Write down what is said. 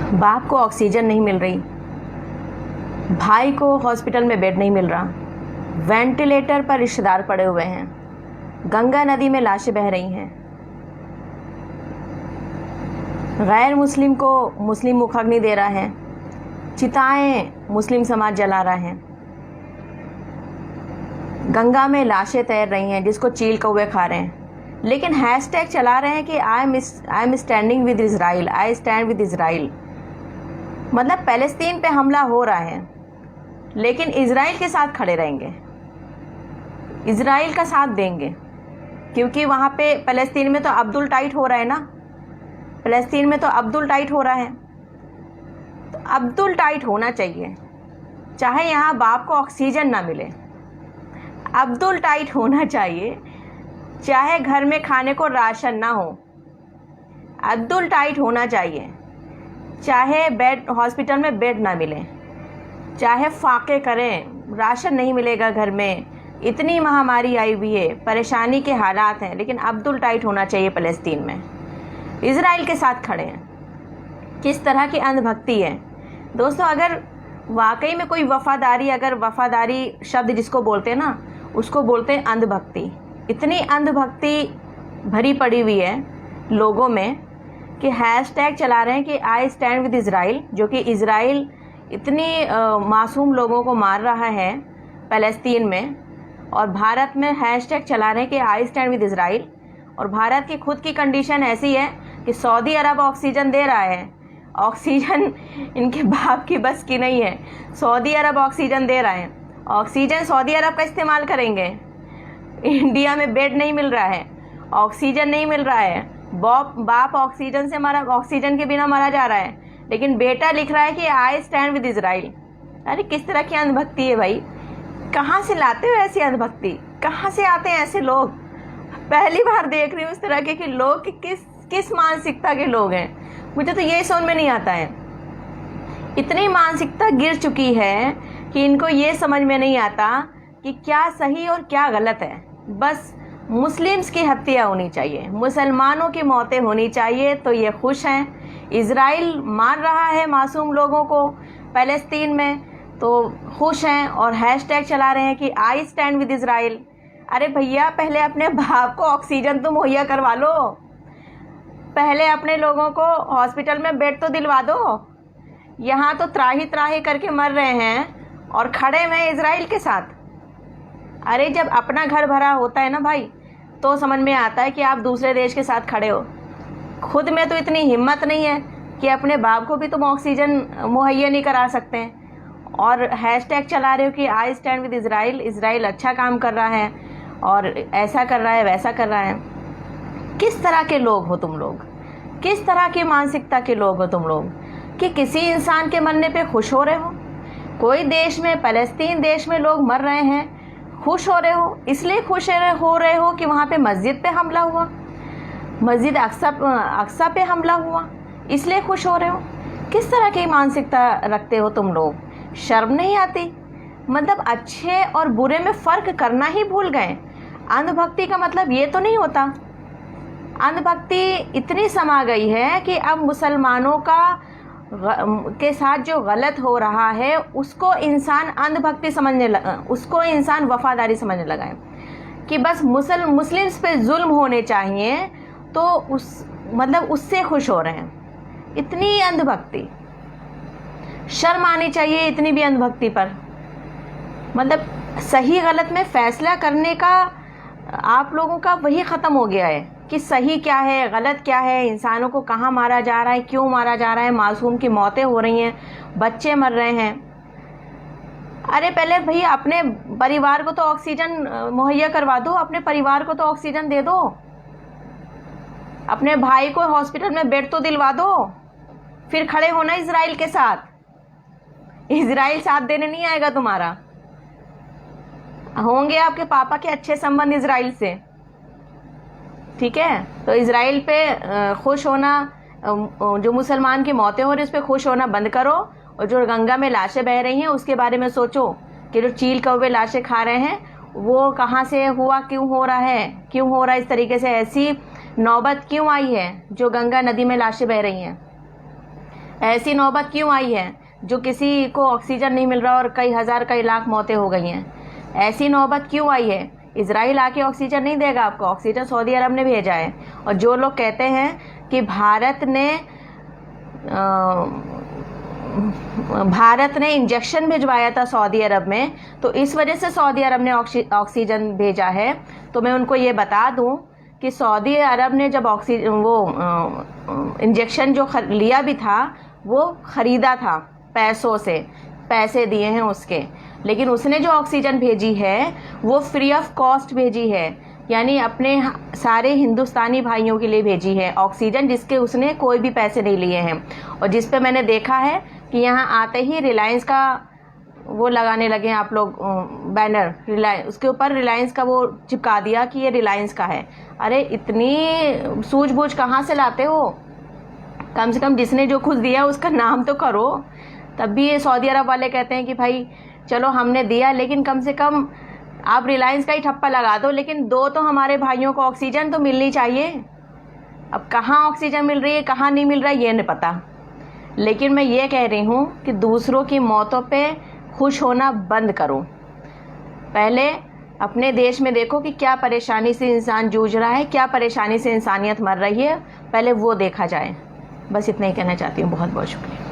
बाप को ऑक्सीजन नहीं मिल रही, भाई को हॉस्पिटल में बेड नहीं मिल रहा, वेंटिलेटर पर रिश्तेदार पड़े हुए हैं, गंगा नदी में लाशें बह रही हैं, गैर मुस्लिम को मुस्लिम मुखाग्नि दे रहा है, चिताएं मुस्लिम समाज जला रहा है, गंगा में लाशें तैर रही हैं जिसको चील कौवे खा रहे हैं, लेकिन हैशटैग चला रहे हैं कि I am standing with Israel, I stand with Israel. मतलब पैलेस्तीन पे हमला हो रहा है लेकिन इज़राइल के साथ खड़े रहेंगे, इज़राइल का साथ देंगे, क्योंकि वहाँ पे पैलेस्तीन में तो अब्दुल टाइट हो रहा है ना, पैलेस्तीन में तो अब्दुल टाइट हो रहा है, तो अब्दुल टाइट होना चाहिए, चाहे यहाँ बाप को ऑक्सीजन ना मिले, अब्दुल टाइट होना चाहिए, चाहे घर में खाने को राशन ना हो, अब्दुल टाइट होना चाहिए, चाहे बेड हॉस्पिटल में बेड ना मिले, चाहे फाके करें, राशन नहीं मिलेगा घर में, इतनी महामारी आई हुई है, परेशानी के हालात हैं, लेकिन अब्दुल टाइट होना चाहिए पैलेस्तीन में, इज़राइल के साथ खड़े हैं। किस तरह की अंधभक्ति है दोस्तों। अगर वाकई में कोई वफादारी, अगर वफादारी शब्द जिसको बोलते हैं ना, उसको बोलते हैं अंधभक्ति। इतनी अंधभक्ति भरी पड़ी हुई है लोगों में कि हैशटैग चला रहे हैं कि आई स्टैंड विद इज़राइल, जो कि इज़राइल इतनी मासूम लोगों को मार रहा है पैलेस्तीन में, और भारत में हैशटैग चला रहे हैं कि आई स्टैंड विद इज़राइल। और भारत की खुद की कंडीशन ऐसी है कि सऊदी अरब ऑक्सीजन दे रहा है, ऑक्सीजन इनके बाप की बस की नहीं है, सऊदी अरब ऑक्सीजन दे रहा है, ऑक्सीजन सऊदी अरब का इस्तेमाल करेंगे। इंडिया में बेड नहीं मिल रहा है, ऑक्सीजन नहीं मिल रहा है, बाप ऑक्सीजन से मरा, ऑक्सीजन के बिना मरा जा रहा है, लेकिन बेटा लिख रहा है कि आई स्टैंड विद इज़राइल। अरे किस तरह की अंधभक्ति है भाई, कहाँ से लाते हो ऐसी अंधभक्ति, कहाँ से आते हैं ऐसे लोग। पहली बार देख रही हूँ इस तरह के कि लोग किस मानसिकता के लोग हैं, मुझे तो ये समझ में नहीं आता है। इतनी मानसिकता गिर चुकी है कि इनको ये समझ में नहीं आता कि क्या सही और क्या गलत है। बस मुस्लिम्स की हत्या होनी चाहिए, मुसलमानों की मौतें होनी चाहिए तो ये खुश हैं। इज़राइल मार रहा है मासूम लोगों को पैलेस्तीन में तो खुश हैं, और हैशटैग चला रहे हैं कि आई स्टैंड विद इज़राइल। अरे भैया, पहले अपने बाप को ऑक्सीजन तो मुहैया करवा लो, पहले अपने लोगों को हॉस्पिटल में बेड तो दिलवा दो। यहाँ तो त्राही त्राही करके मर रहे हैं और खड़े में इज़राइल के साथ। अरे जब अपना घर भरा होता है ना भाई, तो समझ में आता है कि आप दूसरे देश के साथ खड़े हो। खुद में तो इतनी हिम्मत नहीं है कि अपने बाप को भी तुम ऑक्सीजन मुहैया नहीं करा सकते हैं, और हैशटैग चला रहे हो कि I stand with Israel, Israel अच्छा काम कर रहा है और ऐसा कर रहा है, वैसा कर रहा है। किस तरह के लोग हो तुम लोग, किस तरह की मानसिकता के लोग हो तुम लोग कि किसी इंसान के मरने पे खुश हो रहे हो। कोई देश में, पैलेस्तीन देश में लोग मर रहे हैं, खुश हो रहे हो, इसलिए खुश हो रहे हो कि वहाँ पे मस्जिद पे हमला हुआ, मस्जिद अक्सा पे हमला हुआ, इसलिए खुश हो रहे हो। किस तरह की मानसिकता रखते हो तुम लोग, शर्म नहीं आती। मतलब अच्छे और बुरे में फ़र्क करना ही भूल गए। अंधभक्ति का मतलब ये तो नहीं होता। अंधभक्ति इतनी समा गई है कि अब मुसलमानों के साथ जो गलत हो रहा है उसको इंसान अंधभक्ति समझने लगा, उसको इंसान वफादारी समझने लगा है कि बस मुस्लिम्स पे जुल्म होने चाहिए तो उससे खुश हो रहे हैं। इतनी अंधभक्ति, शर्म आनी चाहिए इतनी भी अंधभक्ति पर। मतलब सही गलत में फैसला करने का आप लोगों का वही ख़त्म हो गया है कि सही क्या है, गलत क्या है, इंसानों को कहाँ मारा जा रहा है, क्यों मारा जा रहा है, मासूम की मौतें हो रही हैं, बच्चे मर रहे हैं। अरे पहले भैया अपने परिवार को तो ऑक्सीजन मुहैया करवा दो, अपने परिवार को तो ऑक्सीजन दे दो, अपने भाई को हॉस्पिटल में बेड तो दिलवा दो, फिर खड़े होना इज़राइल के साथ। इज़राइल साथ देने नहीं आएगा तुम्हारा। होंगे आपके पापा के अच्छे संबंध इज़राइल से, ठीक है, तो इज़राइल पे खुश होना, जो मुसलमान की मौतें हो रही उस पर खुश होना बंद करो, और जो गंगा में लाशें बह रही हैं उसके बारे में सोचो कि जो चील कौवे लाशें खा रहे हैं वो कहाँ से हुआ, क्यों हो रहा है, क्यों हो रहा है, इस तरीके से ऐसी नौबत क्यों आई है जो गंगा नदी में लाशें बह रही हैं। ऐसी नौबत क्यों आई है जो किसी को ऑक्सीजन नहीं मिल रहा और कई हज़ार कई लाख मौतें हो गई हैं? ऐसी नौबत क्यों आई है? इजराइल आके ऑक्सीजन नहीं देगा आपको, ऑक्सीजन सऊदी अरब ने भेजा है। और जो लोग कहते हैं कि भारत ने इंजेक्शन भिजवाया था सऊदी अरब में, तो इस वजह से सऊदी अरब ने ऑक्सीजन भेजा है, तो मैं उनको ये बता दूं कि सऊदी अरब ने जब इंजेक्शन जो लिया भी था वो ख़रीदा था पैसों से, पैसे दिए हैं उसके, लेकिन उसने जो ऑक्सीजन भेजी है वो फ्री ऑफ कॉस्ट भेजी है, यानी अपने सारे हिंदुस्तानी भाइयों के लिए भेजी है ऑक्सीजन, जिसके उसने कोई भी पैसे नहीं लिए हैं। और जिस पे मैंने देखा है कि यहाँ आते ही रिलायंस का वो लगाने लगे हैं आप लोग बैनर, रिलायंस, उसके ऊपर रिलायंस का वो चिपका दिया कि ये रिलायंस का है। अरे इतनी सूझबूझ कहाँ से लाते हो? कम से कम जिसने जो खुद दिया उसका नाम तो करो। तब भी ये सऊदी अरब वाले कहते हैं कि भाई चलो हमने दिया, लेकिन कम से कम आप रिलायंस का ही ठप्पा लगा दो, लेकिन दो तो हमारे भाइयों को ऑक्सीजन तो मिलनी चाहिए। अब कहाँ ऑक्सीजन मिल रही है कहाँ नहीं मिल रहा है ये नहीं पता, लेकिन मैं ये कह रही हूँ कि दूसरों की मौतों पे खुश होना बंद करो। पहले अपने देश में देखो कि क्या परेशानी से इंसान जूझ रहा है, क्या परेशानी से इंसानियत मर रही है, पहले वो देखा जाए। बस इतना ही कहना चाहती हूँ। बहुत बहुत शुक्रिया।